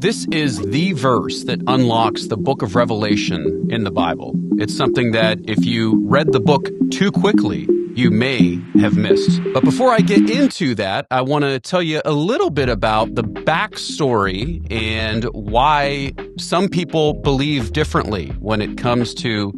This is the verse that unlocks the book of Revelation in the Bible. It's something that if you read the book too quickly, you may have missed. But before I get into that, I want to tell you a little bit about the backstory and why some people believe differently when it comes to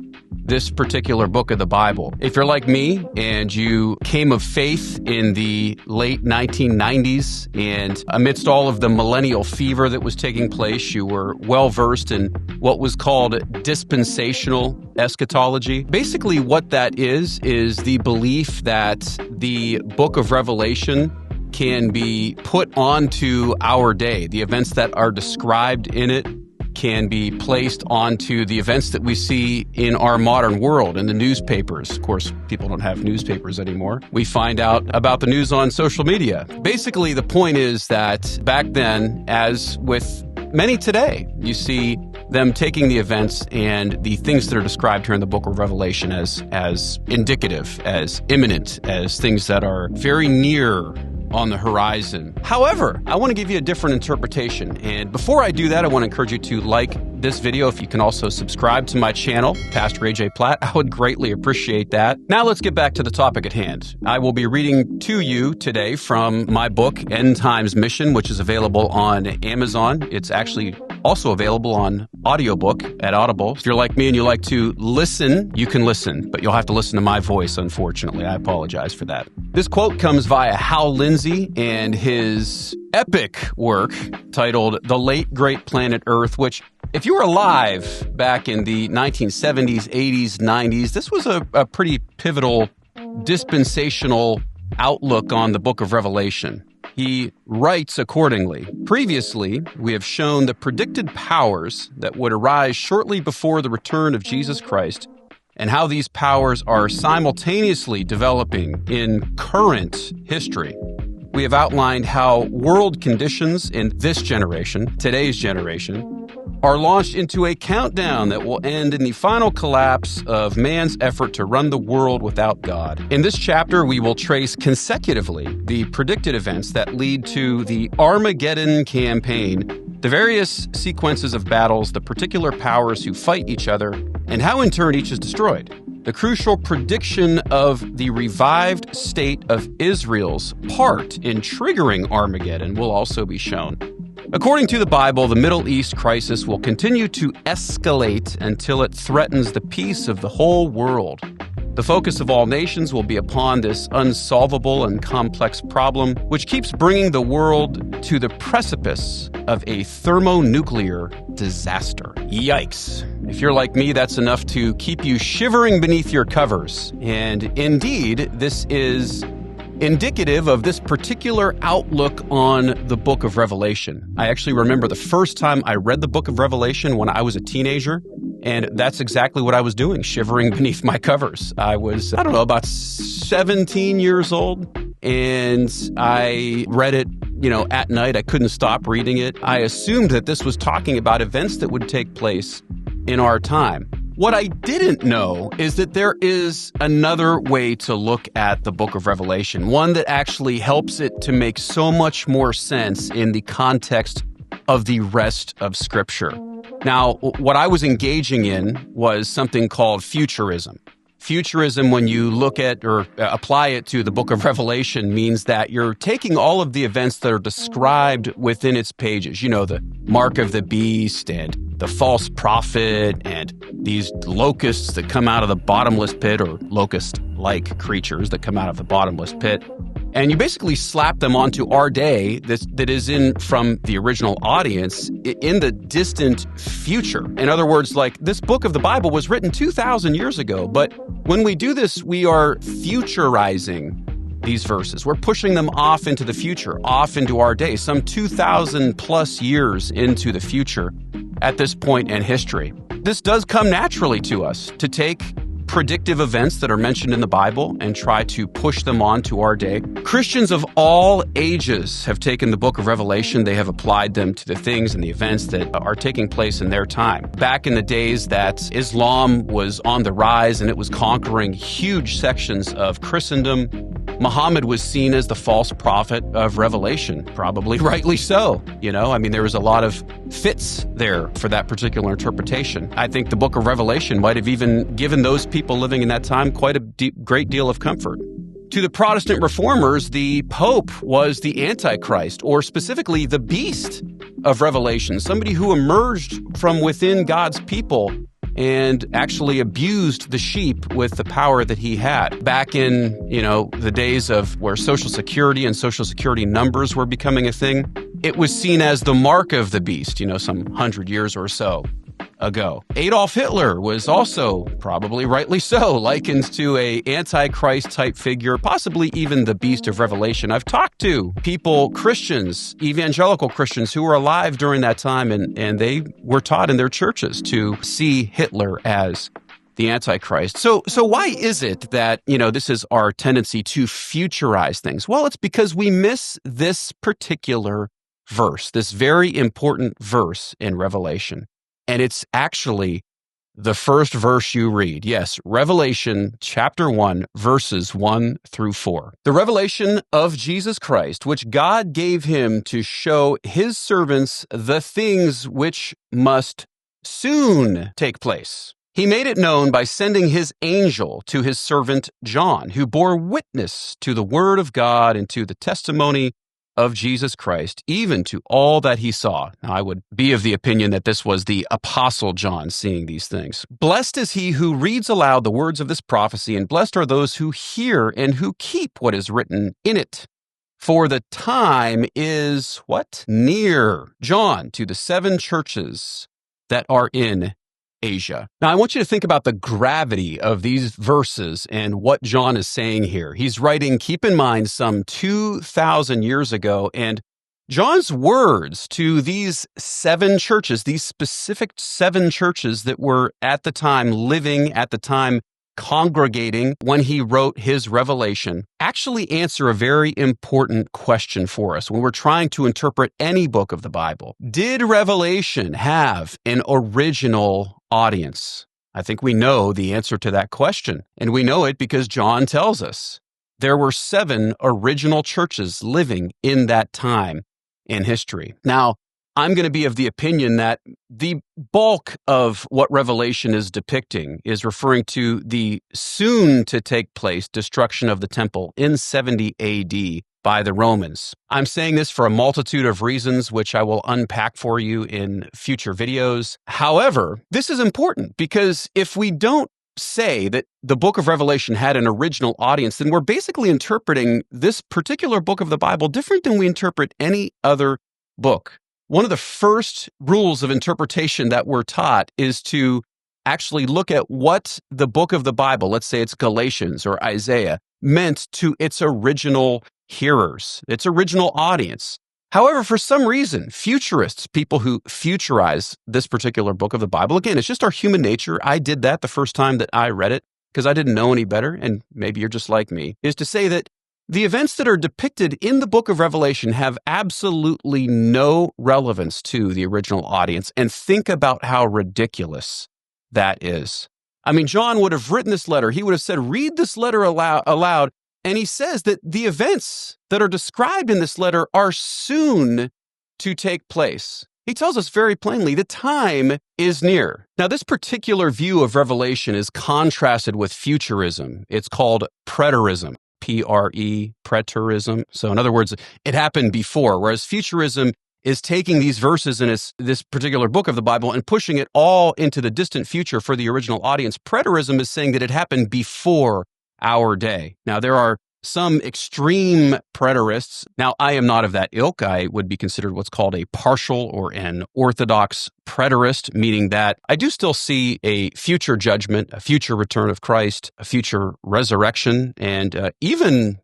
this particular book of the Bible. If you're like me and you came of faith in the late 1990s and amidst all of the millennial fever that was taking place, you were well versed in what was called dispensational eschatology. Basically what that is the belief that the book of Revelation can be put onto our day. The events that are described in it can be placed onto the events that we see in our modern world, in the newspapers. Of course, people don't have newspapers anymore. We find out about the news on social media. Basically, the point is that back then, as with many today, you see them taking the events and the things that are described here in the book of Revelation as indicative, as imminent, as things that are very near on the horizon. However, I want to give you a different interpretation. And before I do that, I want to encourage you to like this video. If you can also subscribe to my channel, Pastor AJ Platt, I would greatly appreciate that. Now let's get back to the topic at hand. I will be reading to you today from my book, End Times Mission, which is available on Amazon. It's actually also available on audiobook at Audible. If you're like me and you like to listen, you can listen, but you'll have to listen to my voice, unfortunately. I apologize for that. This quote comes via Hal Lindsey and his epic work titled The Late Great Planet Earth, which, if you were alive back in the 1970s, 80s, 90s, this was a pretty pivotal dispensational outlook on the book of Revelation. He writes accordingly. Previously, we have shown the predicted powers that would arise shortly before the return of Jesus Christ and how these powers are simultaneously developing in current history. We have outlined how world conditions in this generation, today's generation, are launched into a countdown that will end in the final collapse of man's effort to run the world without God. In this chapter, we will trace consecutively the predicted events that lead to the Armageddon campaign, the various sequences of battles, the particular powers who fight each other, and how in turn each is destroyed. The crucial prediction of the revived state of Israel's part in triggering Armageddon will also be shown. According to the Bible, the Middle East crisis will continue to escalate until it threatens the peace of the whole world. The focus of all nations will be upon this unsolvable and complex problem, which keeps bringing the world to the precipice of a thermonuclear disaster. Yikes. If you're like me, that's enough to keep you shivering beneath your covers. And indeed, this is indicative of this particular outlook on the book of Revelation. I actually remember the first time I read the book of Revelation when I was a teenager, and that's exactly what I was doing, shivering beneath my covers. I was, about 17 years old, and I read it, at night. I couldn't stop reading it. I assumed that this was talking about events that would take place in our time. What I didn't know is that there is another way to look at the book of Revelation, one that actually helps it to make so much more sense in the context of the rest of Scripture. Now, what I was engaging in was something called futurism. Futurism, when you look at or apply it to the book of Revelation, means that you're taking all of the events that are described within its pages. The mark of the beast and the false prophet and these locusts that come out of the bottomless pit, or locust-like creatures that come out of the bottomless pit. And you basically slap them onto our day that is in from the original audience in the distant future. In other words, like this book of the Bible was written 2,000 years ago, but when we do this, we are futurizing these verses. We're pushing them off into the future, off into our day, some 2,000 plus years into the future at this point in history. This does come naturally to us to take predictive events that are mentioned in the Bible and try to push them on to our day. Christians of all ages have taken the book of Revelation. They have applied them to the things and the events that are taking place in their time. Back in the days that Islam was on the rise and it was conquering huge sections of Christendom, Muhammad was seen as the false prophet of Revelation, probably rightly so. There was a lot of fits there for that particular interpretation. I think the book of Revelation might have even given those people living in that time quite a great deal of comfort. To the Protestant reformers, the Pope was the Antichrist, or specifically the beast of Revelation, somebody who emerged from within God's people and actually abused the sheep with the power that he had. Back in, the days of where Social Security and Social Security numbers were becoming a thing, it was seen as the mark of the beast, some 100 years or so ago. Adolf Hitler was also, probably rightly so, likened to a Antichrist type figure, possibly even the beast of Revelation. I've talked to people, Christians, evangelical Christians who were alive during that time, and they were taught in their churches to see Hitler as the Antichrist. So why is it that, this is our tendency to futurize things? Well, it's because we miss this particular verse, this very important verse in Revelation. And it's actually the first verse you read. Yes, Revelation chapter 1, verses 1 through 4. The revelation of Jesus Christ, which God gave him to show his servants the things which must soon take place. He made it known by sending his angel to his servant John, who bore witness to the word of God and to the testimony of Jesus Christ, even to all that he saw. Now, I would be of the opinion that this was the Apostle John seeing these things. Blessed is he who reads aloud the words of this prophecy, and blessed are those who hear and who keep what is written in it. For the time is what? Near. John, to the 7 churches that are in Asia. Now, I want you to think about the gravity of these verses and what John is saying here. He's writing, keep in mind, some 2,000 years ago, and John's words to these 7 churches, these specific 7 churches that were at the time living, at the time congregating when he wrote his revelation, actually answer a very important question for us when we're trying to interpret any book of the Bible. Did Revelation have an original audience? I think we know the answer to that question, and we know it because John tells us. There were 7 original churches living in that time in history. Now, I'm going to be of the opinion that the bulk of what Revelation is depicting is referring to the soon-to-take-place destruction of the temple in 70 AD by the Romans. I'm saying this for a multitude of reasons, which I will unpack for you in future videos. However, this is important because if we don't say that the book of Revelation had an original audience, then we're basically interpreting this particular book of the Bible different than we interpret any other book. One of the first rules of interpretation that we're taught is to actually look at what the book of the Bible, let's say it's Galatians or Isaiah, meant to its original hearers, its original audience. However, for some reason, futurists, people who futurize this particular book of the Bible, again, it's just our human nature. I did that the first time that I read it because I didn't know any better, and maybe you're just like me, is to say that the events that are depicted in the book of Revelation have absolutely no relevance to the original audience, and think about how ridiculous that is. I mean, John would have written this letter. He would have said, read this letter aloud, and he says that the events that are described in this letter are soon to take place. He tells us very plainly, the time is near. Now, this particular view of Revelation is contrasted with futurism. It's called Preterism. Preterism. So in other words, it happened before, whereas futurism is taking these verses in this particular book of the Bible and pushing it all into the distant future for the original audience. Preterism is saying that it happened before our day. Now, there are some extreme preterists. Now, I am not of that ilk. I would be considered what's called a partial or an orthodox preterist, meaning that I do still see a future judgment, a future return of Christ, a future resurrection, and even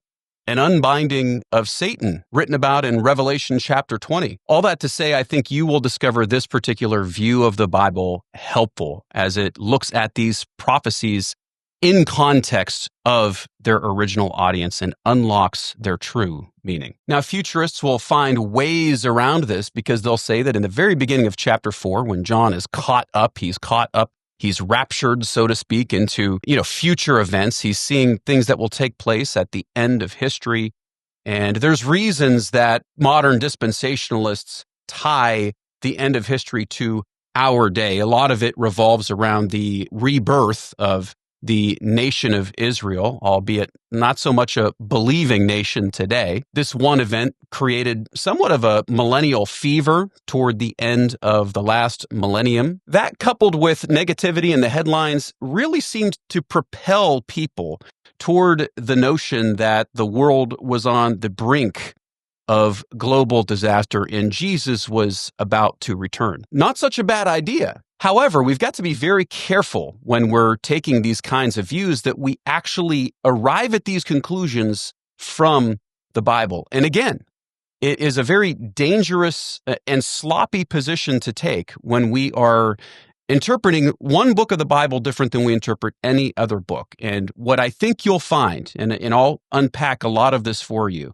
an unbinding of Satan written about in Revelation chapter 20. All that to say, I think you will discover this particular view of the Bible helpful as it looks at these prophecies in context of their original audience and unlocks their true meaning. Now, futurists will find ways around this because they'll say that in the very beginning of chapter 4, when John is caught up, he's raptured, so to speak, into, future events. He's seeing things that will take place at the end of history. And there's reasons that modern dispensationalists tie the end of history to our day. A lot of it revolves around the rebirth of the nation of Israel, albeit not so much a believing nation today. This one event created somewhat of a millennial fever toward the end of the last millennium. That, coupled with negativity in the headlines, really seemed to propel people toward the notion that the world was on the brink of global disaster and Jesus was about to return. Not such a bad idea. However, we've got to be very careful when we're taking these kinds of views that we actually arrive at these conclusions from the Bible. And again, it is a very dangerous and sloppy position to take when we are interpreting one book of the Bible different than we interpret any other book. And what I think you'll find, and I'll unpack a lot of this for you,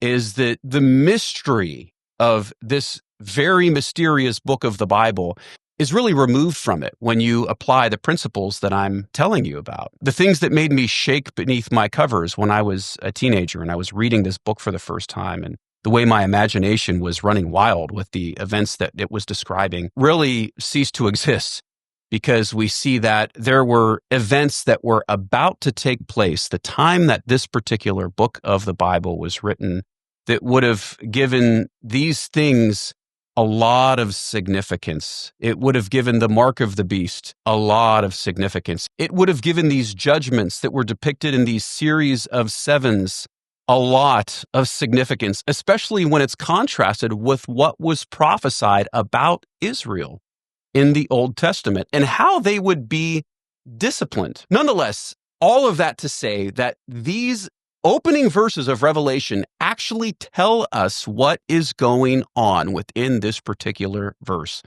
is that the mystery of this very mysterious book of the Bible is really removed from it when you apply the principles that I'm telling you about. The things that made me shake beneath my covers when I was a teenager and I was reading this book for the first time, and the way my imagination was running wild with the events that it was describing, really ceased to exist, because we see that there were events that were about to take place, the time that this particular book of the Bible was written, that would have given these things a lot of significance. It would have given the mark of the beast a lot of significance. It would have given these judgments that were depicted in these series of sevens a lot of significance, especially when it's contrasted with what was prophesied about Israel in the Old Testament and how they would be disciplined. Nonetheless, all of that to say that these opening verses of Revelation actually tell us what is going on within this particular verse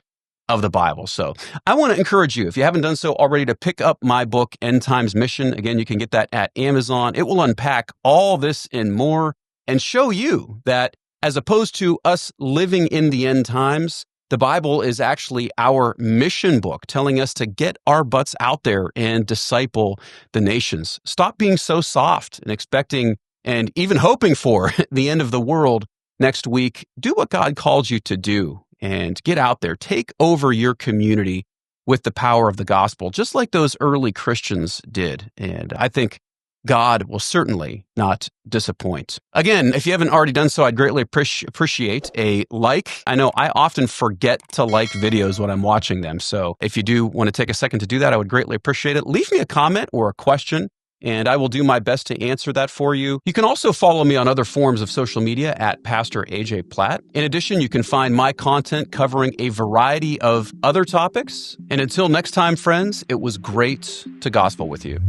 of the Bible. So I want to encourage you, if you haven't done so already, to pick up my book, End Times Mission. Again, you can get that at Amazon. It will unpack all this and more and show you that as opposed to us living in the end times, the Bible is actually our mission book, telling us to get our butts out there and disciple the nations. Stop being so soft and expecting and even hoping for the end of the world next week. Do what God called you to do and get out there. Take over your community with the power of the gospel, just like those early Christians did. And I think God will certainly not disappoint. Again, if you haven't already done so, I'd greatly appreciate a like. I know I often forget to like videos when I'm watching them. So if you do want to take a second to do that, I would greatly appreciate it. Leave me a comment or a question, and I will do my best to answer that for you. You can also follow me on other forms of social media at Pastor AJ Platt. In addition, you can find my content covering a variety of other topics. And until next time, friends, it was great to gospel with you.